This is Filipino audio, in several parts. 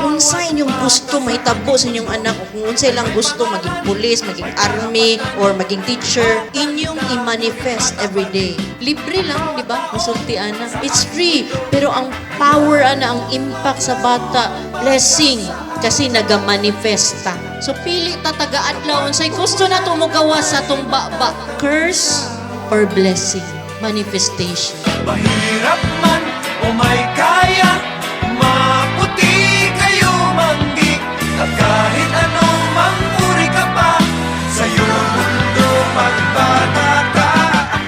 unsay inyong gusto mahitabo sa inyong anak o kung unsay lang gusto maging pulis, maging army, or maging teacher, inyong i-manifest every day. Libre lang, di ba? Musulti ana. It's free. Pero ang power ana, ang impact sa bata, blessing. Kasi nagamanifesta. So pili ta taga-adlaw unsay gusto na tumugawas sa tong baba. Curse or blessing. Manifestation. Mahirap man o may kaya, maputi kayo manggi, at kahit anong manguri ka pa, sa'yo mundo magbata ka.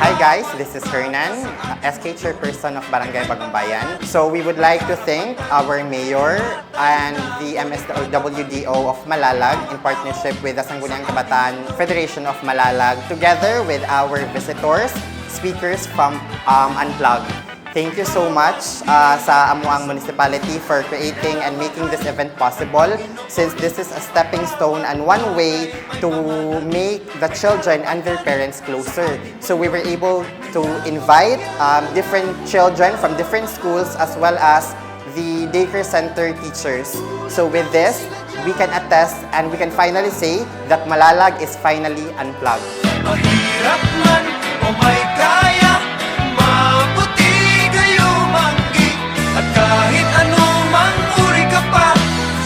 Hi guys, this is Hernan, SK Chairperson of Barangay Bagong Bayan. So we would like to thank our Mayor and the MSWDO of Malalag in partnership with the Sangguniang Kabataan Federation of Malalag, together with our visitors, speakers from Unplug. Thank you so much sa Amuang Municipality for creating and making this event possible, since this is a stepping stone and one way to make the children and their parents closer. So we were able to invite different children from different schools as well as the daycare center teachers. So with this, we can attest and we can finally say that Malalag is finally unplugged. Mahirap man o may kaya, maputi kayo manggi, at kahit anong manguri ka pa,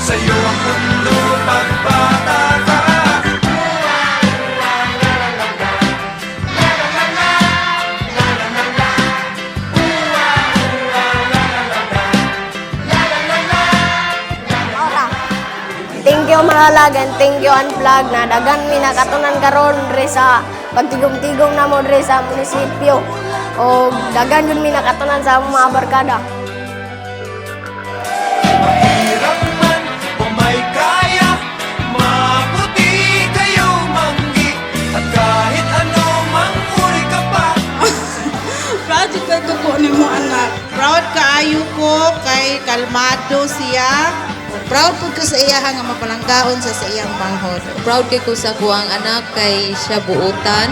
sa'yo ang mundo magbata ka. Thank you Malalag and thank you Unplug na dagan mi nakatunan karon dre sa pagtigom-tigom na mo dre sa munisipyo. O dagan yun mi nakatunan sa mga barkada. Mahirap man o may kaya, maputi kayo manggi, at kahit anong manguri ka pa. Proud ko ko ni mo anak. Proud kaayo ko kay kalmado siya. Proud po ko sa iya nga mapalanggaon sa iyang manghod. Proud kay ko sa kuang anak kay siya buutan.